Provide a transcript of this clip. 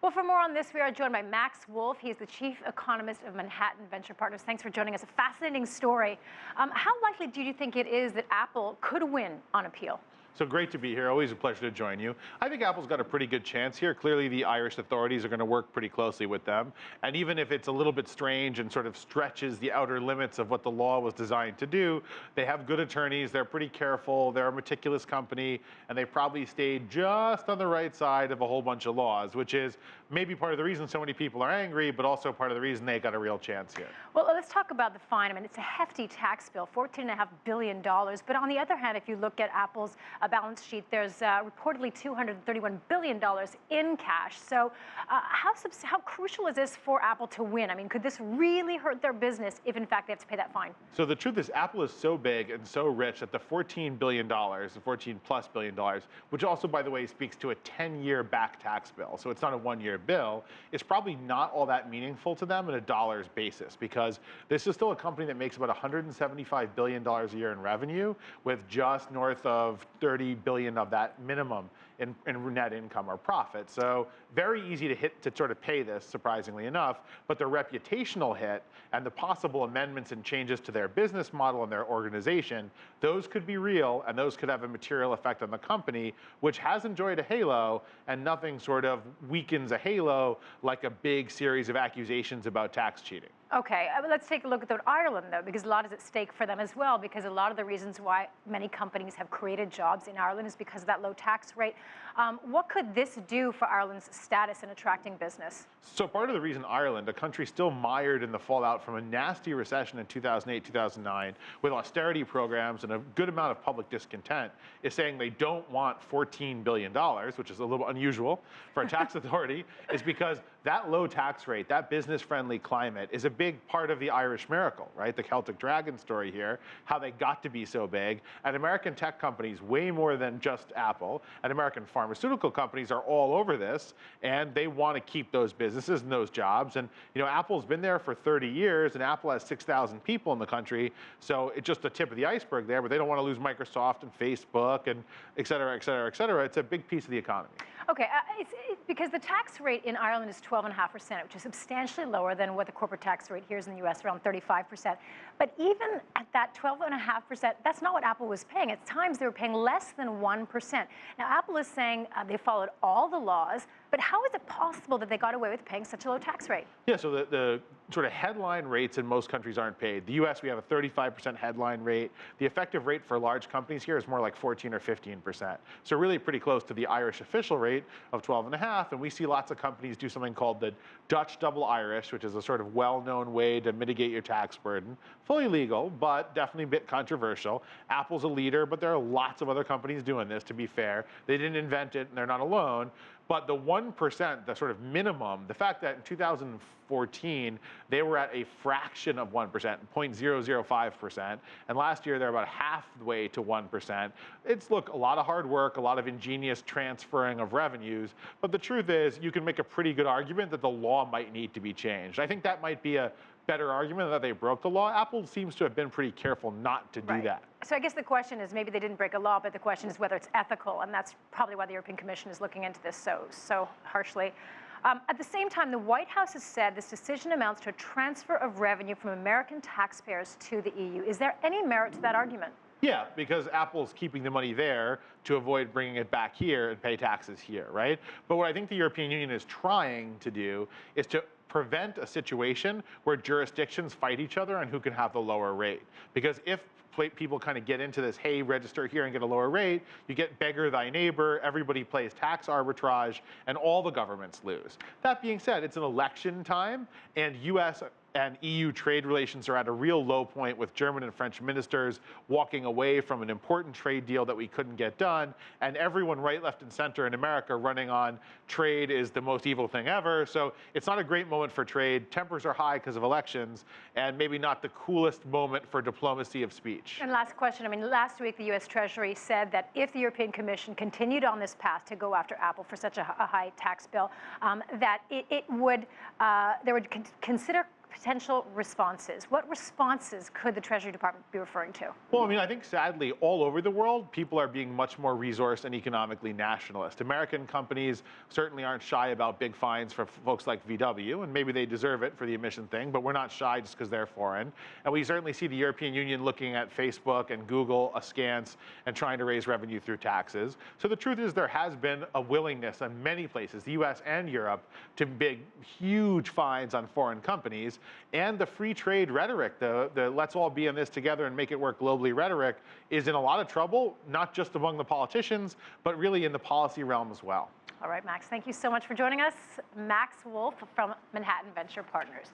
Well, for more on this, we are joined by Max Wolff. He's the chief economist of Manhattan Venture Partners. Thanks for joining us. A fascinating story. How likely do you think it is that Apple could win on appeal? So great to be here. Always a pleasure to join you. I think Apple's got a pretty good chance here. Clearly, the Irish authorities are going to work pretty closely with them. And even if it's a little bit strange and sort of stretches the outer limits of what the law was designed to do, they have good attorneys. They're pretty careful. They're a meticulous company. And they probably stayed just on the right side of a whole bunch of laws, which is maybe part of the reason so many people are angry, but also part of the reason they got a real chance here. Well, let's talk about the fine. I mean, it's a hefty tax bill, $14.5 billion. But on the other hand, if you look at Apple's balance sheet, there's reportedly $231 billion in cash. So how crucial is this for Apple to win? I mean, could this really hurt their business if, in fact, they have to pay that fine? So the truth is, Apple is so big and so rich that the $14 billion, the $14+ billion, which also, by the way, speaks to a 10-year back tax bill, so it's not a one-year bill, is probably not all that meaningful to them on a dollars basis, because this is still a company that makes about $175 billion a year in revenue, with just north of $30 billion of that minimum in net income or profit. So very easy to sort of pay this, surprisingly enough, but the reputational hit and the possible amendments and changes to their business model and their organization, those could be real, and those could have a material effect on the company, which has enjoyed a halo, and nothing sort of weakens a halo like a big series of accusations about tax cheating. Okay, let's take a look at Ireland, though, because a lot is at stake for them as well, because a lot of the reasons why many companies have created jobs in Ireland is because of that low tax rate. What could this do for Ireland's status in attracting business? So part of the reason Ireland, a country still mired in the fallout from a nasty recession in 2008, 2009, with austerity programs and a good amount of public discontent, is saying they don't want $14 billion, which is a little unusual for a tax authority, is because that low tax rate, that business-friendly climate, is a big part of the Irish miracle, right? The Celtic Dragon story here, how they got to be so big. And American tech companies, way more than just Apple, and American pharmaceutical companies are all over this, and they want to keep those businesses and those jobs. And Apple's been there for 30 years, and Apple has 6,000 people in the country, so it's just the tip of the iceberg there, but they don't want to lose Microsoft and Facebook and et cetera, et cetera, et cetera. It's a big piece of the economy. Okay, because the tax rate in Ireland is 12.5%, which is substantially lower than what the corporate tax rate here is in the U.S., around 35%. But even at that 12.5%, that's not what Apple was paying. At times, they were paying less than 1%. Now, Apple is saying they followed all the laws, but how is it possible that they got away with paying such a low tax rate? Yeah, so the sort of headline rates in most countries aren't paid. The U.S., we have a 35% headline rate. The effective rate for large companies here is more like 14 or 15%. So really pretty close to the Irish official rate of 12.5. And we see lots of companies do something called the Dutch double Irish, which is a sort of well-known way to mitigate your tax burden. Fully legal, but definitely a bit controversial. Apple's a leader, but there are lots of other companies doing this, to be fair. They didn't invent it, and they're not alone. But the 1%, the sort of minimum, the fact that in 2014, they were at a fraction of 1%, 0.005%, and last year they're about halfway to 1%. It's, look, a lot of hard work, a lot of ingenious transferring of revenues, but the truth is you can make a pretty good argument that the law might need to be changed. I think that might be a better argument that they broke the law. Apple seems to have been pretty careful not to do that. So I guess the question is, maybe they didn't break a law, but the question is whether it's ethical, and that's probably why the European Commission is looking into this so harshly. At the same time, the White House has said this decision amounts to a transfer of revenue from American taxpayers to the EU. Is there any merit to that argument? Yeah, because Apple's keeping the money there to avoid bringing it back here and pay taxes here, right? But what I think the European Union is trying to do is to prevent a situation where jurisdictions fight each other on who can have the lower rate. Because if people kind of get into this, hey, register here and get a lower rate, you get beggar thy neighbor, everybody plays tax arbitrage, and all the governments lose. That being said, it's an election time, and US and EU trade relations are at a real low point, with German and French ministers walking away from an important trade deal that we couldn't get done, and everyone right, left, and center in America running on trade is the most evil thing ever. So it's not a great moment for trade. Tempers are high because of elections, and maybe not the coolest moment for diplomacy of speech. And last question. I mean, last week the U.S. Treasury said that if the European Commission continued on this path to go after Apple for such a high tax bill, that they would consider potential responses. What responses could the Treasury Department be referring to? Well, I mean, I think sadly, all over the world, people are being much more resource and economically nationalist. American companies certainly aren't shy about big fines for folks like VW, and maybe they deserve it for the emission thing, but we're not shy just because they're foreign. And we certainly see the European Union looking at Facebook and Google askance and trying to raise revenue through taxes. So the truth is there has been a willingness in many places, the US and Europe, to big, huge fines on foreign companies. And the free trade rhetoric, the let's all be in this together and make it work globally rhetoric, is in a lot of trouble, not just among the politicians, but really in the policy realm as well. All right, Max, thank you so much for joining us. Max Wolff from Manhattan Venture Partners.